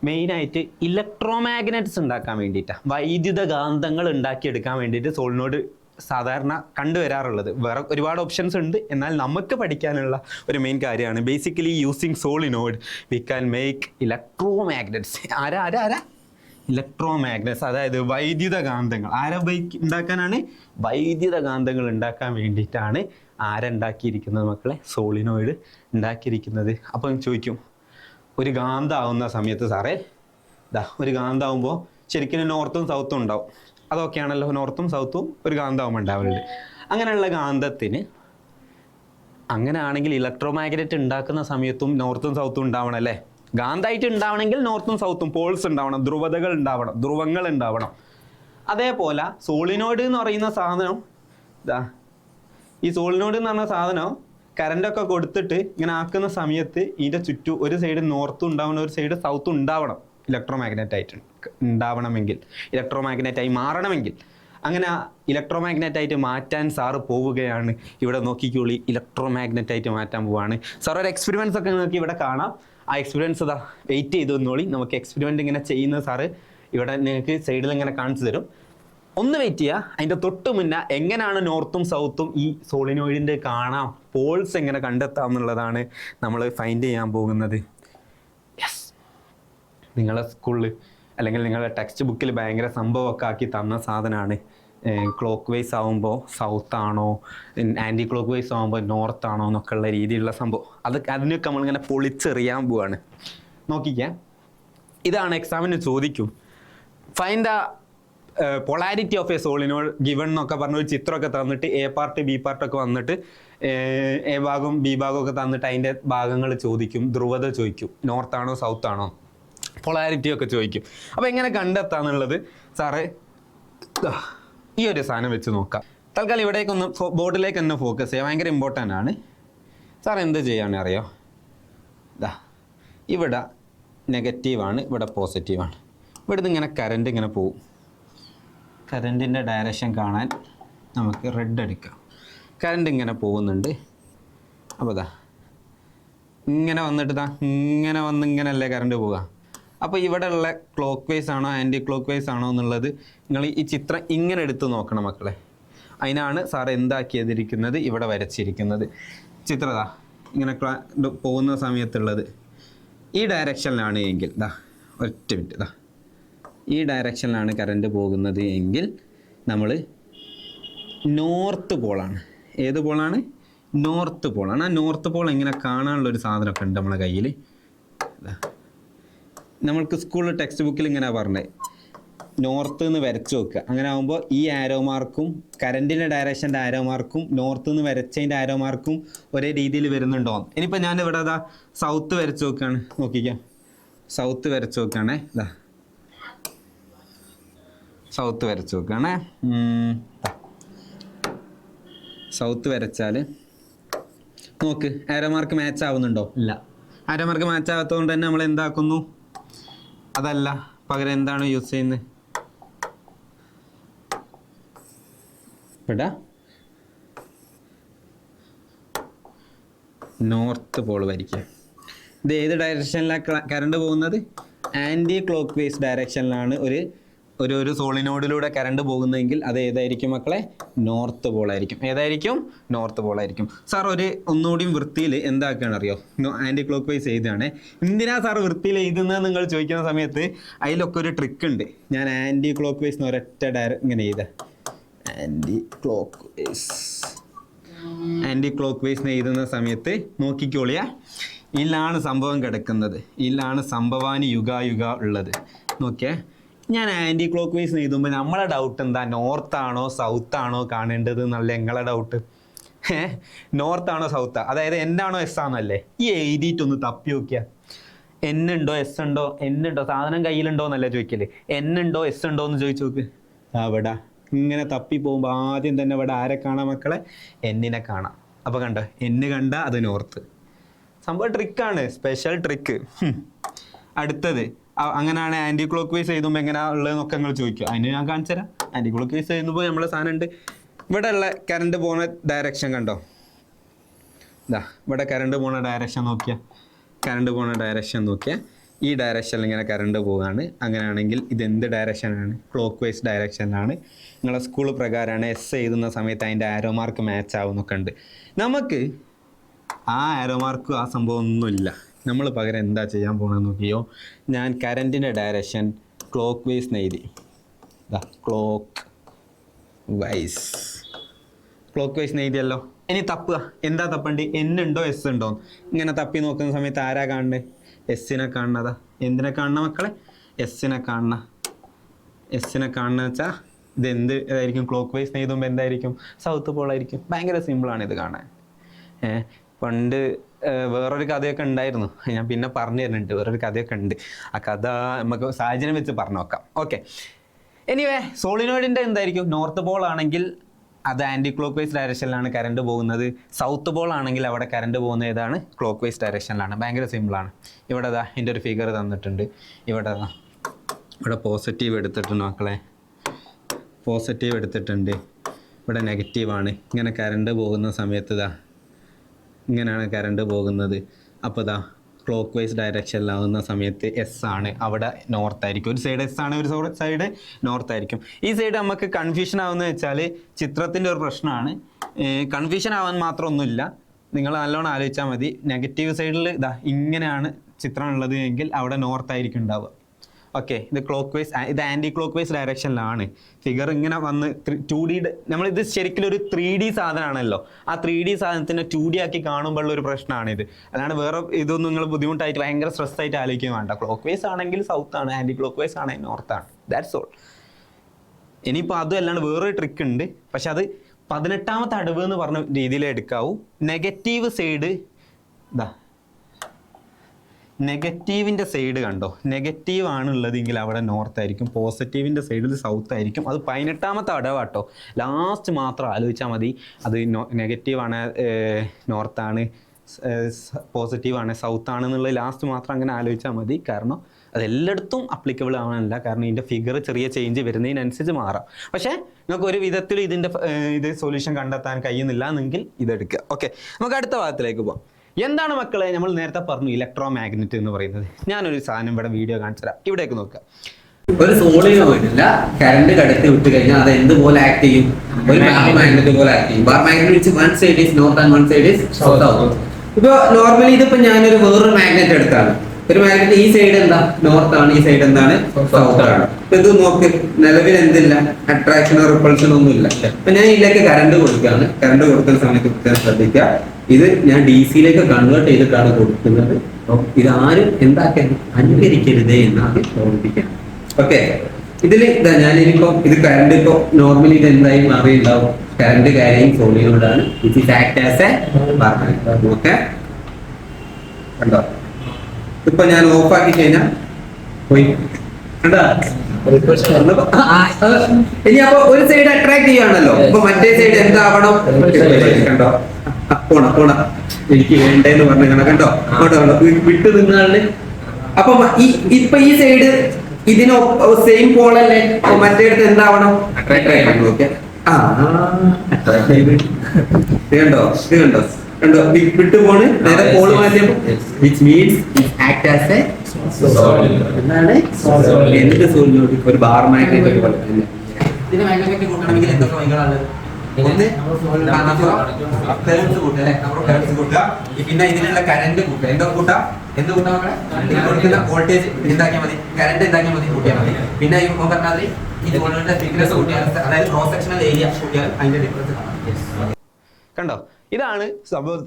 മെയിനായിട്ട് ഇലക്ട്രോ മാഗ്നറ്റ്സ് ഉണ്ടാക്കാൻ വേണ്ടിയിട്ടാണ്, വൈദ്യുത കാന്തങ്ങൾ ഉണ്ടാക്കിയെടുക്കാൻ വേണ്ടിയിട്ട് സോളിനോയിഡ് സാധാരണ കണ്ടുവരാറുള്ളത്. വേറെ ഒരുപാട് ഓപ്ഷൻസ് ഉണ്ട്, എന്നാൽ നമുക്ക് പഠിക്കാനുള്ള ഒരു മെയിൻ കാര്യമാണ് basically using solenoid we can make electro magnets. Electro magnets, അതായത് വൈദ്യുത കാന്തങ്ങൾ. ഉണ്ടാക്കാനാണ്? വൈദ്യുത കാന്തങ്ങൾ ഉണ്ടാക്കാൻ വേണ്ടിയിട്ടാണ് ആരുണ്ടാക്കിയിരിക്കുന്നത് മക്കളെ? സോളിനോയിഡ് ഉണ്ടാക്കിയിരിക്കുന്നത്. അപ്പം ചോദിക്കും, ഒരു കാന്തമാവുന്ന സമയത്ത് സാറേ, ഒരു കാന്തമാവുമ്പോൾ ശരിക്കും നോർത്തും സൗത്തും ഉണ്ടാവും, അതൊക്കെയാണല്ലോ, നോർത്തും സൗത്തും ഒരു കാന്തമാകുമ്പോൾ ഉണ്ടാവലുണ്ട്. അങ്ങനെയുള്ള കാന്തത്തിന് അങ്ങനെയാണെങ്കിൽ ഇലക്ട്രോ മാഗ്നറ്റ് ഉണ്ടാക്കുന്ന സമയത്തും നോർത്തും സൗത്തും ഉണ്ടാവണം അല്ലേ? കാന്തമായിട്ട് ഉണ്ടാവണമെങ്കിൽ നോർത്തും സൗത്തും പോൾസ് ഉണ്ടാവണം, ധ്രുവങ്ങൾ ഉണ്ടാവണം. അതേപോലെ സോളിനോയിഡ് എന്ന് പറയുന്ന സാധനം, ഈ സോളിനോയിഡ് എന്ന് പറഞ്ഞ സാധനം കറണ്ടൊക്കെ കൊടുത്തിട്ട് ഇങ്ങനെ ആക്കുന്ന സമയത്ത് ഇതിൻ്റെ ചുറ്റും ഒരു സൈഡ് നോർത്തും ഉണ്ടാവണം, ഒരു സൈഡ് സൗത്തും ഉണ്ടാവണം. ഇലക്ട്രോ മാഗ്നറ്റായിട്ട് ഉണ്ടാവണമെങ്കിൽ, ഇലക്ട്രോ മാഗ്നറ്റായി മാറണമെങ്കിൽ. അങ്ങനെ ഇലക്ട്രോ മാഗ്നറ്റായിട്ട് മാറ്റാൻ സാറ് പോവുകയാണ്. ഇവിടെ നോക്കിക്കോളി, ഇലക്ട്രോ മാഗ്നറ്റായിട്ട് മാറ്റാൻ പോവുകയാണ്. സാർ ഒരു എക്സ്പെരിമെൻറ്റ്സ് ഒക്കെ നിങ്ങൾക്ക് ഇവിടെ കാണാം. ആ എക്സ്പീരിയൻസ് വെയിറ്റ് ചെയ്ത് വന്നോളി. നമുക്ക് എക്സ്പെരിമെൻ്റ് ഇങ്ങനെ ചെയ്യുന്നത് സാറ് ഇവിടെ നിങ്ങൾക്ക് സൈഡിൽ ഇങ്ങനെ കാണിച്ചു തരും. ഒന്ന് വെയിറ്റ് ചെയ്യുക. അതിൻ്റെ തൊട്ട് മുന്നേ എങ്ങനെയാണ് നോർത്തും സൗത്തും ഈ സോളിനോയിഡിൻ്റെ കാണാം, പോൾസ് എങ്ങനെ കണ്ടെത്താം എന്നുള്ളതാണ് നമ്മൾ ഫൈൻഡ് ചെയ്യാൻ പോകുന്നത്. യെസ്, നിങ്ങളെ സ്കൂളിൽ അല്ലെങ്കിൽ നിങ്ങളുടെ ടെക്സ്റ്റ് ബുക്കിൽ ഭയങ്കര സംഭവമൊക്കെ ആക്കി തന്ന സാധനമാണ്. ക്ലോക്ക് വൈസ് ആകുമ്പോൾ സൗത്ത് ആണോ, ആൻറ്റി ക്ലോക്ക് വൈസ് ആകുമ്പോൾ നോർത്ത് ആണോ എന്നൊക്കെ ഉള്ള രീതിയിലുള്ള സംഭവം. അതിനൊക്കെ നമ്മളിങ്ങനെ പൊളിച്ചെറിയാൻ പോവാണ്. നോക്കിക്കേ, ഇതാണ് എക്സാമിന് ചോദിക്കും. Find the polarity of A solenoid given എന്നൊക്കെ പറഞ്ഞൊരു ചിത്രമൊക്കെ തന്നിട്ട് എ പാർട്ട് ബി പാർട്ടൊക്കെ വന്നിട്ട് എ ഭാഗം ബി ഭാഗമൊക്കെ തന്നിട്ട് അതിൻ്റെ ഭാഗങ്ങൾ ചോദിക്കും, ധ്രുവത ചോദിക്കും, നോർത്താണോ സൗത്താണോ, പൊളാരിറ്റി ഒക്കെ ചോദിക്കും. അപ്പോൾ എങ്ങനെ കണ്ടെത്താന്നുള്ളത് സാറ് ഈ ഒരു സാധനം വെച്ച് നോക്കാം. തൽക്കാലം ഇവിടേക്കൊന്ന് ബോർഡിലേക്ക് തന്നെ ഫോക്കസ് ചെയ്യുക, ഭയങ്കര ഇമ്പോർട്ടൻ്റ് ആണ്. സാർ എന്ത് ചെയ്യാൻ അറിയോ, ഇതാ ഇവിടെ നെഗറ്റീവാണ്, ഇവിടെ പോസിറ്റീവാണ്. ഇവിടുന്ന് ഇങ്ങനെ കറണ്ട് ഇങ്ങനെ പോവും. കറണ്ടിൻ്റെ ഡയറക്ഷൻ കാണാൻ നമുക്ക് റെഡ് എടുക്കാം. കറണ്ട് ഇങ്ങനെ പോകുന്നുണ്ട്. അപ്പോൾ ഇതാ ഇങ്ങനെ വന്നിട്ട് ഇങ്ങനെ വന്ന് ഇങ്ങനെയല്ലേ കറണ്ട് പോവുക. അപ്പോൾ ഇവിടെ ഉള്ള ക്ലോക്ക് വൈസ് ആണോ ആൻറ്റി ക്ലോക്ക് വൈസ് ആണോ എന്നുള്ളത് നിങ്ങൾ ഈ ചിത്രം ഇങ്ങനെ എടുത്ത് നോക്കണം മക്കളെ. അതിനാണ് സാർ എന്താക്കിയതിരിക്കുന്നത് ഇവിടെ വരച്ചിരിക്കുന്നത്. ചിത്രതാ ഇങ്ങനെ പോകുന്ന സമയത്തുള്ളത് ഈ ഡയറക്ഷനിലാണ് എങ്കിൽ ഒറ്റ മിനിറ്റ് ഈ ഡയറക്ഷനിലാണ് കറണ്ട് പോകുന്നത് എങ്കിൽ നമ്മൾ നോർത്ത് പോളാണ്. ഏത് പോളാണ്? നോർത്ത് പോളാണ്. ആ നോർത്ത് പോൾ എങ്ങനെ കാണാനുള്ളൊരു സാധനമൊക്കെ ഉണ്ട് നമ്മളെ കയ്യിൽ. നമ്മൾക്ക് സ്കൂളിൽ ടെക്സ്റ്റ് ബുക്കിൽ ഇങ്ങനെ പറഞ്ഞത് നോർത്ത് നിന്ന് വരച്ച് വെക്കുക. അങ്ങനെ ആകുമ്പോൾ ഈ ആരോ മാർക്കും കറണ്ടിൻ്റെ ഡയറക്ഷൻ്റെ ആരോ മാർക്കും നോർത്ത് നിന്ന് വരച്ചതിൻ്റെ ആരോ മാർക്കും ഒരേ രീതിയിൽ വരുന്നുണ്ടോ. ഇനിയിപ്പോൾ ഞാൻ ഇവിടെ സൗത്ത് വരച്ച് വെക്കുകയാണ്, നോക്കിക്കാം. സൗത്ത് വരച്ച് വെക്കുകയാണേ, സൗത്ത് വരച്ച് വെക്കുകയാണേ. സൗത്ത് വരച്ചാൽ നോക്ക്, ആരോ മാർക്ക് മാച്ച് ആവുന്നുണ്ടോ? ഇല്ല. ആരോ മാർക്ക് മാച്ച് ആവാത്തത് കൊണ്ട് തന്നെ നമ്മൾ എന്താക്കുന്നു, അതല്ല പകരം എന്താണ് യൂസ് ചെയ്യുന്നത്? ഇവിടെ നോർത്ത് പോൾ വരയ്ക്കുക. ഇത് ഏത് ഡയറക്ഷനിലാണ് കറണ്ട് പോകുന്നത്? ആൻറ്റി ക്ലോക്ക് വൈസ് ഡയറക്ഷനിലാണ് ഒരു സോളിനോഡിലൂടെ കറണ്ട് പോകുന്നതെങ്കിൽ അത് ഏതായിരിക്കും മക്കളെ? നോർത്ത് പോളായിരിക്കും. ഏതായിരിക്കും? നോർത്ത് പോളായിരിക്കും. സാർ ഒന്നുകൂടിയും വൃത്തിയിൽ എന്താക്കുകയാണ് അറിയോ? ആൻറ്റി ക്ലോക്ക് വൈസ് എഴുതുകയാണ്. എന്തിനാ സാർ വൃത്തിയിൽ എഴുതുന്നത് നിങ്ങൾ ചോദിക്കുന്ന സമയത്ത് അതിലൊക്കെ ഒരു ട്രിക്ക് ഉണ്ട്. ഞാൻ ആൻറ്റി ക്ലോക്ക് വൈസ് ഒരൊറ്റ ഇങ്ങനെ എഴുതാം. ആൻറ്റി ക്ലോക്ക് വൈസ് എഴുതുന്ന സമയത്ത് നോക്കിക്കോളിയാ, ഇതിലാണ് സംഭവം കിടക്കുന്നത്. ഇതിലാണ് സംഭവാനി യുഗ ഉള്ളത്. നോക്കിയേ, ഞാൻ ആൻറ്റി ക്ലോക്ക് വൈസ് എഴുതുമ്പോൾ നമ്മളെ ഡൗട്ട് എന്താ? നോർത്താണോ സൗത്താണോ കാണേണ്ടത് എന്നല്ല നിങ്ങളെ ഡൗട്ട്. നോർത്താണോ സൗത്താ, അതായത് എന്നാണോ എസ് ആണല്ലേ? ഈ എഴുതിയിട്ടൊന്ന് തപ്പി നോക്കിയാൽ എന്നുണ്ടോ എസ് ഉണ്ടോ, എന്നുണ്ടോ സാധനം കയ്യിലുണ്ടോ എന്നല്ലേ ചോദിക്കല്. എന്നുണ്ടോ എസ് ഉണ്ടോ എന്ന് ചോദിച്ചു നോക്ക്. അവിടെ ഇങ്ങനെ തപ്പി പോകുമ്പോൾ ആദ്യം തന്നെ ഇവിടെ ആരെ കാണാം മക്കളെ? എന്നിനെ കാണാം. അപ്പോൾ കണ്ടോ, എന്ന് കണ്ട അത് നോർത്ത്. സംഭവം ട്രിക്കാണ്, സ്പെഷ്യൽ ട്രിക്ക്. അടുത്തത് അങ്ങനെയാണ് ആൻറ്റി ക്ലോക്ക് വൈസ് എഴുതുമ്പോൾ എങ്ങനെയാ ഉള്ളതെന്നൊക്കെ നിങ്ങൾ ചോദിക്കുക. അതിന് ഞാൻ കാണിച്ചു തരാം. ആൻറ്റി ക്ലോക്ക് വൈസ് എഴുതുമ്പോൾ നമ്മളെ സാധനം ഉണ്ട്. ഇവിടെ ഉള്ള കറണ്ട് പോകുന്ന ഡയറക്ഷൻ കണ്ടോ? ഇവിടെ കറണ്ട് പോകുന്ന ഡയറക്ഷൻ നോക്കിയാൽ ഈ ഡയറക്ഷനിൽ ഇങ്ങനെ കറണ്ട് പോവുകയാണ്. അങ്ങനെയാണെങ്കിൽ ഇതെന്ത് ഡയറക്ഷനാണ്? Clock vice ഡയറക്ഷനിലാണ്. നിങ്ങളെ സ്കൂൾ പ്രകാരമാണ് എസ് എഴുതുന്ന സമയത്ത് അതിൻ്റെ ആരോ മാർക്ക് മാച്ച് ആവുന്നൊക്കെ ഉണ്ട്. നമുക്ക് ആ ആരോ മാർക്ക് ആ സംഭവം ഒന്നുമില്ല. നമ്മൾ പകരം എന്താ ചെയ്യാൻ പോകണമെന്ന് നോക്കിയോ, ഞാൻ കറൻറ്റിൻ്റെ ഡയറക്ഷൻ ക്ലോക്ക് വൈസ് എഴുതി. ക്ലോക്ക് വൈസ് എഴുതിയല്ലോ. ഇനി തപ്പുക. എന്താ തപ്പണ്ടി? എന്നുണ്ടോ എസ് ഉണ്ടോ? ഇങ്ങനെ തപ്പി നോക്കുന്ന സമയത്ത് ആരാ കാണണ്ടേ? എസ്സിനെ കാണണതാ. എന്തിനെ കാണണം മക്കളെ? എസ്സിനെ കാണണം. വെച്ചാൽ ഇതെന്ത് ഇതായിരിക്കും? ക്ലോക്ക് വൈസ് എഴുതുമ്പോൾ എന്തായിരിക്കും? സൗത്ത് പോളായിരിക്കും. ഭയങ്കര സിമ്പിളാണ് ഇത് കാണാൻ. പണ്ട് വേറൊരു കഥയൊക്കെ ഉണ്ടായിരുന്നു, ഞാൻ പിന്നെ പറഞ്ഞു തരുന്നുണ്ട്. വേറൊരു കഥയൊക്കെ ഉണ്ട്. ആ കഥ നമുക്ക് സാഹചര്യം വെച്ച് പറഞ്ഞു നോക്കാം. ഓക്കെ, എനിവേ സോളിനോയിഡിൻ്റെ എന്തായിരിക്കും? നോർത്ത് പോൾ ആണെങ്കിൽ അത് ആൻറ്റി ക്ലോക്ക് വൈസ് ഡയറക്ഷനിലാണ് കറണ്ട് പോകുന്നത്. സൗത്ത് പോൾ ആണെങ്കിൽ അവിടെ കറണ്ട് പോകുന്നത് ഏതാണ്? ക്ലോക്ക് വൈസ് ഡയറക്ഷനിലാണ്. ഭയങ്കര സിമ്പിളാണ്. ഇവിടെ ഇതിൻ്റെ ഒരു ഫിഗർ തന്നിട്ടുണ്ട്. ഇവിടെ പോസിറ്റീവ് എടുത്തിട്ടുണ്ട് മക്കളെ. പോസിറ്റീവ് എടുത്തിട്ടുണ്ട്. ഇവിടെ നെഗറ്റീവാണ്. ഇങ്ങനെ കറണ്ട് പോകുന്ന സമയത്ത് ഇങ്ങനെയാണ് കറണ്ട് പോകുന്നത്. അപ്പോൾ ക്ലോക്ക് വൈസ് ഡയറക്ഷനിലാവുന്ന സമയത്ത് എസ് ആണ്, അവിടെ നോർത്ത് ആയിരിക്കും. ഒരു സൈഡ് എസ് ആണ്, ഒരു സൈഡ് നോർത്ത് ആയിരിക്കും. ഈ സൈഡ് നമുക്ക് കൺഫ്യൂഷൻ ആവുന്നത് വെച്ചാൽ ചിത്രത്തിൻ്റെ ഒരു പ്രശ്നമാണ്. കൺഫ്യൂഷൻ ആവാൻ മാത്രമൊന്നുമില്ല, നിങ്ങൾ നല്ലോണം ആലോചിച്ചാൽ മതി. നെഗറ്റീവ് സൈഡിൽ ഇങ്ങനെയാണ് ചിത്രം ഉള്ളത് എങ്കിൽ അവിടെ നോർത്ത് ആയിരിക്കും ഉണ്ടാവുക. ഓക്കെ, ഇത് ക്ലോക്ക് വൈസ്, ഇത് ആൻറ്റി ക്ലോക്ക് വൈസ് ഡയറക്ഷനിലാണ്. ഫിഗർ ഇങ്ങനെ വന്ന് 2D, നമ്മളിത് ശരിക്കും ഒരു 3D സാധനമാണല്ലോ. ആ 3D സാധനത്തിനെ 2D ആക്കി കാണുമ്പോഴുള്ള ഒരു പ്രശ്നമാണിത്. അല്ലാണ്ട് വേറെ ഇതൊന്നും നിങ്ങൾ ബുദ്ധിമുട്ടായിട്ട് ഭയങ്കര സ്ട്രെസ് ആയിട്ട് ആലോചിക്കാൻ വേണ്ട. ക്ലോക്ക് വൈസ് ആണെങ്കിൽ സൗത്ത് ആണ്, ആൻറ്റി ക്ലോക്ക് വൈസ് ആണെങ്കിൽ നോർത്താണ്. That's all. ഇനിയിപ്പോൾ അതും അല്ലാണ്ട് വേറൊരു ട്രിക്ക് ഉണ്ട്, പക്ഷെ അത് 18ാമത്തെ അടവ് എന്ന് പറഞ്ഞ രീതിയിൽ എടുക്കാവൂ. നെഗറ്റീവ് സൈഡ് നെഗറ്റീവിൻ്റെ സൈഡ് കണ്ടോ, നെഗറ്റീവ് ആണുള്ളതെങ്കിൽ അവിടെ നോർത്ത് ആയിരിക്കും, പോസിറ്റീവിൻ്റെ സൈഡിൽ സൗത്ത് ആയിരിക്കും. അത് 18ാമത്തെ അടവാട്ടോ, ലാസ്റ്റ് മാത്രം ആലോചിച്ചാൽ മതി. അത് നെഗറ്റീവാണ് നോർത്താണ്, പോസിറ്റീവാണ് സൗത്ത് ആണെന്നുള്ളത് ലാസ്റ്റ് മാത്രം അങ്ങനെ ആലോചിച്ചാൽ മതി. കാരണം അത് എല്ലായിടത്തും അപ്ലിക്കബിൾ ആവാനല്ല, കാരണം ഇതിൻ്റെ ഫിഗർ ചെറിയ ചേഞ്ച് വരുന്നതിനനുസരിച്ച് മാറാം. പക്ഷേ നമുക്ക് ഒരു വിധത്തിൽ ഇത് സൊല്യൂഷൻ കണ്ടെത്താൻ കഴിയുന്നില്ല എന്നെങ്കിൽ ഇതെടുക്കുക. ഓക്കെ, നമുക്ക് അടുത്ത ഭാഗത്തിലേക്ക് പോകാം. എന്താണ് മക്കളെ, നമ്മൾ നേരത്തെ പറഞ്ഞു ഇലക്ട്രോ മാഗ്നറ്റ് എന്ന് പറയുന്നത്. ഞാനൊരു സാധനം ഇവിടെ വീഡിയോ കാണിച്ചു തരാം, ഇവിടേക്ക് നോക്കുക. ഒരു സോളിനോയിഡില്ല കറണ്ട് കടത്തി വിട്ട് കഴിഞ്ഞാൽ അത് എന്തുപോലെ ആക്ട് ചെയ്യും? ഒരു ബാർ മാഗ്നറ്റ് പോലെ ആക്ട് ചെയ്യും. ബാർ മാഗ്നറ്റ് വെച്ച് one side is north and one side is south ആവും. ഇപ്പൊ നോർമലി ഇതിപ്പോ ഞാനൊരു വേറൊരു മാഗ്നറ്റ് എടുത്താണ്. ഒരു മാഗ്നറ്റ് ഈ സൈഡ് എന്താ നോർത്ത് ആണ്, ഈ സൈഡ് എന്താണ് സൗത്ത് ആണ്. ഇത് നോക്ക്, നിലവിൽ എന്തില്ല, അട്രാക്ഷനോ റിപ്പൾഷനോ ഒന്നും ഇല്ല. അപ്പൊ ഞാൻ ഇതിലേക്ക് കറണ്ട് കൊടുക്കുകയാണ്. കറണ്ട് കൊടുക്കുന്ന സമയത്ത് ശ്രദ്ധിക്കുക, ഇത് ഞാൻ ഡി സിയിലേക്ക് കൺവേർട്ട് ചെയ്തിട്ടാണ് കൊടുക്കുന്നത്. ഇതാരും എന്താക്കരുത്, അനുകരിക്കരുതേ എന്നാണ് ഓർമ്മിപ്പിക്കുന്നത്. ഓക്കെ, ഇതിൽ ഇതാ ഞാനിപ്പോ ഇത് കറണ്ട് ഇപ്പോ നോർമലി ഇത് എന്തായി മാറിയുണ്ടാവും, കറണ്ട് കാരിയിങ് സോളിനോയിഡാണ്. It is act as a bar magnet. Okay, കണ്ടോ? ഇപ്പൊ ഞാൻ ഓഫ് ആക്കി കഴിഞ്ഞാൽ പോയി കണ്ടാ. ഇനി അപ്പൊ ഒരു സൈഡ് അട്രാക്ട് ചെയ്യുകയാണല്ലോ, അപ്പൊ മറ്റേ സൈഡ് എന്താവണം? കണ്ടോ, പോണ എനിക്ക് വേണ്ടെന്ന് പറഞ്ഞു കണ്ടോ, വിട്ടു നിന്നാണ്. അപ്പൊ ഇപ്പൊ ഈ സൈഡ് ഇതിന് സെയിം പോളല്ലേ, മറ്റേടത്ത് എന്താവണം? അട്രാക്ട് ആയിട്ട്. ഓക്കെ, കണ്ടോ, കണ്ടോ വിട്ടു പോണ്, നേരെ പോള് മാറ്റിയപ്പോ which means act as a എന്താണ് എന്ത് സോളിനോയിഡ്, ഒരു ബാർ മാഗ്നറ്റ് പോലെ. ഇതിന് മാഗ്നറ്റ് കൂട്ടണമെങ്കിൽ എന്തൊക്കെ വഴികളാണ്? ഒന്ന് പിന്നെ ഇതിനുള്ള കറന്റ് കൂട്ടുക. എന്തൊക്കെ കൂട്ടാം? എന്ത് കൂട്ടാം? കൊടുക്കുന്ന വോൾട്ടേജ് എന്താക്കിയാൽ മതി, കറന്റ് എന്താക്കിയാൽ മതി, കൂട്ടിയാൽ മതി. പിന്നെ പറഞ്ഞാൽ ഈ സോളിനോയിഡിന്റെ തിക്നെസ് കൂട്ടിയാൽ, അതായത് ക്രോസ് സെക്ഷണൽ ഏരിയ കൂട്ടിയാൽ അതിന്റെ ഡിഫറൻസ് കാണാം. കണ്ടോ, ഇതാണ് സംഭവം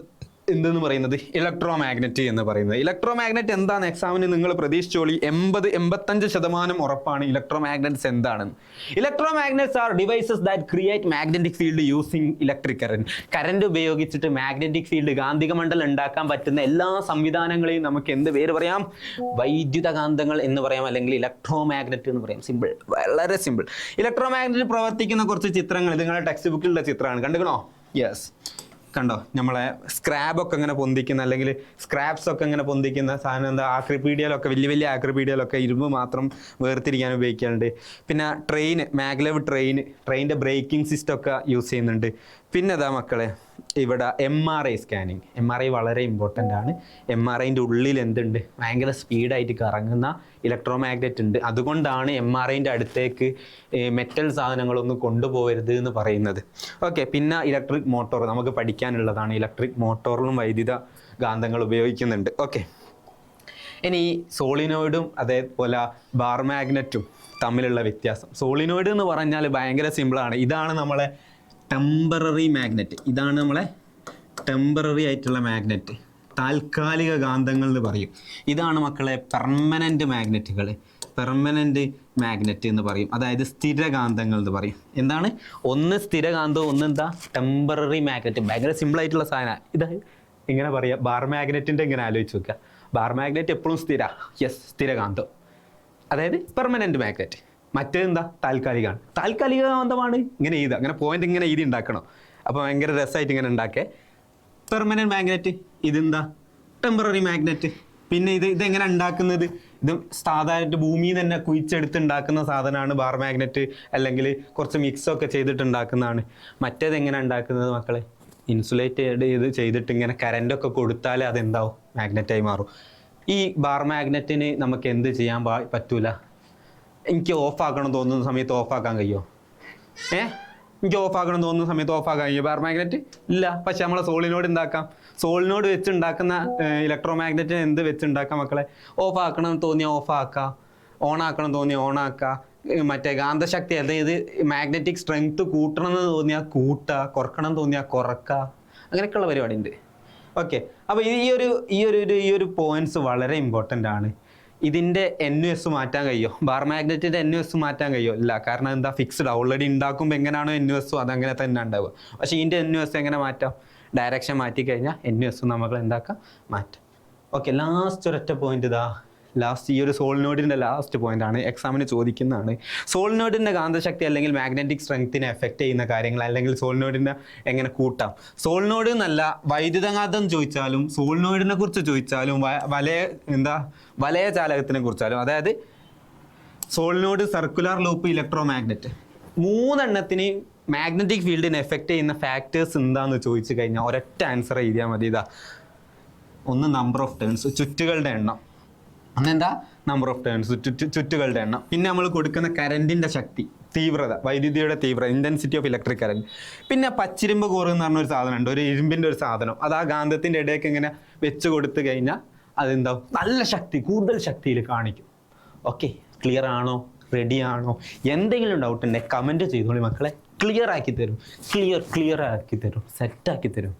എന്തെന്ന് പറയുന്നത് ഇലക്ട്രോ മാഗ്നറ്റ് എന്ന് പറയുന്നത്. ഇലക്ട്രോ മാഗ്നറ്റ് എന്താണ് എക്സാമിന് നിങ്ങൾ പ്രതീക്ഷിച്ചോളി. 85% ഉറപ്പാണ് ഇലക്ട്രോ മാഗ്നറ്റ്സ് എന്താണെന്ന്. Electromagnets are devices that create magnetic field using electric current. Current ഉപയോഗിച്ചിട്ട് മാഗ്നറ്റിക് ഫീൽഡ്, കാന്തിക മണ്ഡലം ഉണ്ടാക്കാൻ പറ്റുന്ന എല്ലാ സംവിധാനങ്ങളെയും നമുക്ക് എന്ത് പേര് പറയാം? വൈദ്യുതകാന്തങ്ങൾ എന്ന് പറയാം, അല്ലെങ്കിൽ ഇലക്ട്രോ മാഗ്നറ്റ് എന്ന് പറയാം. സിമ്പിൾ, വളരെ സിമ്പിൾ. ഇലക്ട്രോ മാഗ്നറ്റ് പ്രവർത്തിക്കുന്ന കുറച്ച് ചിത്രങ്ങൾ നിങ്ങളുടെ ടെക്സ്റ്റ് ബുക്കിലുള്ള ചിത്രമാണ്, കണ്ടുകണോ? യെസ്, കണ്ടോ, നമ്മളെ സ്ക്രാബൊക്കെ ഇങ്ങനെ പൊന്തിക്കുന്ന, അല്ലെങ്കിൽ സ്ക്രാപ്സ് ഒക്കെ ഇങ്ങനെ പൊന്തിക്കുന്ന സാധനം എന്താ, ആക്രിപീഡിയയിലൊക്കെ, വലിയ വലിയ ആക്രിപീഡിയയിലൊക്കെ ഇരുമ്പ് മാത്രം വേർതിരിക്കാൻ ഉപയോഗിക്കാറുണ്ട്. പിന്നെ മാഗ്ലെവ് ട്രെയിനിൻ്റെ ബ്രേക്കിംഗ് സിസ്റ്റം ഒക്കെ യൂസ് ചെയ്യുന്നുണ്ട്. പിന്നെ അതാ മക്കളെ, ഇവിടെ MRI സ്കാനിങ്. MRI വളരെ ഇമ്പോർട്ടൻ്റ് ആണ്. MRIൻ്റെ ഉള്ളിൽ എന്തുണ്ട്? ഭയങ്കര സ്പീഡായിട്ട് കറങ്ങുന്ന ഇലക്ട്രോ മാഗ്നറ്റ് ഉണ്ട്. അതുകൊണ്ടാണ് MRIൻ്റെ അടുത്തേക്ക് മെറ്റൽ സാധനങ്ങളൊന്നും കൊണ്ടുപോകരുത് എന്ന് പറയുന്നത്. ഓക്കെ, പിന്നെ ഇലക്ട്രിക് മോട്ടോർ നമുക്ക് പഠിക്കാനുള്ളതാണ്. ഇലക്ട്രിക് മോട്ടോറിലും വൈദ്യുത ഗാന്ധങ്ങൾ ഉപയോഗിക്കുന്നുണ്ട്. ഓക്കെ, ഇനി സോളിനോയിഡും അതേപോലെ ബാർ മാഗ്നറ്റും തമ്മിലുള്ള വ്യത്യാസം. സോളിനോയിഡ് എന്ന് പറഞ്ഞാൽ ഭയങ്കര സിമ്പിളാണ്. ഇതാണ് നമ്മളെ ടെമ്പററി മാഗ്നറ്റ്. ഇതാണ് നമ്മളെ ടെമ്പററി ആയിട്ടുള്ള മാഗ്നറ്റ്, താൽക്കാലിക കാന്തങ്ങൾ എന്ന് പറയും. ഇതാണ് മക്കളെ പെർമനൻ്റ് മാഗ്നറ്റുകൾ, പെർമനൻ്റ് മാഗ്നറ്റ് എന്ന് പറയും. അതായത് സ്ഥിരകാന്തങ്ങൾ എന്ന് പറയും. എന്താണ്? ഒന്ന് സ്ഥിരകാന്തവും ഒന്ന് എന്താ ടെമ്പററി മാഗ്നറ്റ്. ഭയങ്കര സിമ്പിളായിട്ടുള്ള സാധനമാണ്. ഇത് ഇങ്ങനെ പറയുക, ബാർ മാഗ്നറ്റിൻ്റെ ഇങ്ങനെ ആലോചിച്ച് നോക്കുക. ബാർ മാഗ്നറ്റ് എപ്പോഴും സ്ഥിരകാന്തം, അതായത് പെർമനൻ്റ് മാഗ്നറ്റ്. മറ്റേതെന്താ? താൽക്കാലികമാണ്. താൽക്കാലിക കാന്തമാണ്. ഇങ്ങനെ എഴുതുക, അങ്ങനെ പോയിന്റ് ഇങ്ങനെ എഴുതി ഉണ്ടാക്കണം. അപ്പോൾ ഭയങ്കര രസമായിട്ട് ഇങ്ങനെ ഉണ്ടാക്കേ. പെർമനൻറ്റ് മാഗ്നറ്റ് ഇതെന്താ? Temporary magnet. പിന്നെ ഇതെങ്ങനെ ഉണ്ടാക്കുന്നത്? ഇത് സാധാരണ ഭൂമിയിൽ തന്നെ കുഴിച്ചെടുത്ത് ഉണ്ടാക്കുന്ന സാധനമാണ് ബാർ മാഗ്നറ്റ്, അല്ലെങ്കിൽ കുറച്ച് മിക്സൊക്കെ ചെയ്തിട്ട് ഉണ്ടാക്കുന്നതാണ്. മറ്റേത് എങ്ങനെ ഉണ്ടാക്കുന്നത് മക്കളെ? ഇൻസുലേറ്റ് ചെയ്തിട്ട് ഇങ്ങനെ കറൻ്റൊക്കെ കൊടുത്താലേ അതെന്താവും? മാഗ്നറ്റായി മാറും. ഈ ബാർ മാഗ്നറ്റിന് നമുക്ക് എന്ത് ചെയ്യാൻ പറ്റൂല? എനിക്ക് ഓഫാക്കണം തോന്നുന്ന സമയത്ത് ഓഫാക്കാൻ കഴിയുമോ? എനിക്ക് ഓഫാക്കണം തോന്നുന്ന സമയത്ത് ഓഫാക്കാൻ കഴിയുമോ ബാർ മാഗ്നറ്റ്? ഇല്ല. പക്ഷെ നമ്മളെ സോളിനോട് എന്താക്കാം? സോളിനോട് വെച്ചുണ്ടാക്കുന്ന ഇലക്ട്രോ മാഗ്നറ്റിനെ എന്ത് വെച്ചുണ്ടാക്കാം മക്കളെ? ഓഫാക്കണം തോന്നിയാൽ ഓഫാക്കാം, ഓണാക്കണം തോന്നിയാൽ ഓണാക്കാം. മറ്റേ കാന്തശക്തി, അതായത് മാഗ്നറ്റിക് സ്ട്രെങ്ത് കൂട്ടണം എന്ന് തോന്നിയാൽ കൂട്ടുക, കുറക്കണം തോന്നിയാൽ കുറക്കുക. അങ്ങനെയൊക്കെയുള്ള പരിപാടി ഉണ്ട്. ഓക്കെ, അപ്പോൾ ഈ ഒരു പോയിന്റ്സ് വളരെ ഇമ്പോർട്ടൻ്റ് ആണ്. ഇതിൻ്റെ NS മാറ്റാൻ കഴിയുമോ? ബാർ മാഗ്നറ്റിൻ്റെ NS മാറ്റാൻ കഴിയുമോ? ഇല്ല. കാരണം എന്താ? ഫിക്സ്ഡ്. ഓൾറെഡി ഉണ്ടാക്കുമ്പോൾ എങ്ങനെയാണോ NS അതങ്ങനെ തന്നെ ഉണ്ടാവുക. പക്ഷേ ഇതിൻ്റെ NS എങ്ങനെ മാറ്റാം? ഡയറക്ഷൻ മാറ്റി കഴിഞ്ഞാൽ NS നമുക്ക് എന്താക്കാം? മാറ്റാം. ഓക്കെ, ലാസ്റ്റ് ഒരൊറ്റ പോയിന്റ് ഇതാ. ലാസ്റ്റ് ഈ ഒരു സോളിനോയിഡിൻ്റെ ലാസ്റ്റ് പോയിന്റ് ആണ്, എക്സാമിന് ചോദിക്കുന്നതാണ്. സോളിനോയിഡിൻ്റെ കാന്തശക്തി അല്ലെങ്കിൽ മാഗ്നറ്റിക് സ്ട്രെങ്ത്തിനെ എഫക്റ്റ് ചെയ്യുന്ന കാര്യങ്ങൾ, അല്ലെങ്കിൽ സോളിനോയിഡിനെ എങ്ങനെ കൂട്ടാം. സോളിനോയിഡ് എന്നല്ല, വൈദ്യുതകാന്തം ചോദിച്ചാലും സോളിനോയിഡിനെ കുറിച്ച് ചോദിച്ചാലും വലയ ചാലകത്തിനെ കുറിച്ചാലും, അതായത് solenoid, circular loop, electromagnet, മൂന്നെണ്ണത്തിന് മാഗ്നറ്റിക് ഫീൽഡിനെ എഫക്റ്റ് ചെയ്യുന്ന ഫാക്ടേഴ്സ് എന്താണെന്ന് ചോദിച്ചു കഴിഞ്ഞാൽ ഒരൊറ്റ ആൻസർ എഴുതിയാൽ മതി. ഇതാ, ഒന്ന് നമ്പർ ഓഫ് ടേൺസ്, ചുറ്റുകളുടെ എണ്ണം. അന്നെന്താ നമ്പർ ഓഫ് ടേൺസ്, ചുറ്റുകളുടെ എണ്ണം. പിന്നെ നമ്മൾ കൊടുക്കുന്ന കറണ്ടിൻ്റെ ശക്തി, തീവ്രത, വൈദ്യുതിയുടെ തീവ്രത, ഇൻറ്റൻസിറ്റി ഓഫ് ഇലക്ട്രിക് കറണ്ട്. പിന്നെ പച്ചിരുമ്പ് കോറ് എന്ന് പറഞ്ഞൊരു സാധനം ഉണ്ട്, ഒരു ഇരുമ്പിൻ്റെ ഒരു സാധനം. അത് ആ ഗാന്ധത്തിൻ്റെ ഇടയ്ക്ക് ഇങ്ങനെ വെച്ച് കൊടുത്തു കഴിഞ്ഞാൽ അതെന്താവും, നല്ല ശക്തി, കൂടുതൽ ശക്തിയിൽ കാണിക്കും. ഓക്കെ, ക്ലിയർ ആണോ? റെഡി ആണോ? എന്തെങ്കിലും ഡൗട്ട് ഉണ്ടെങ്കിൽ കമൻറ്റ് ചെയ്തോളി മക്കളെ, ക്ലിയർ ആക്കി തരും, ക്ലിയർ ആക്കി തരും, സെറ്റാക്കി തരും.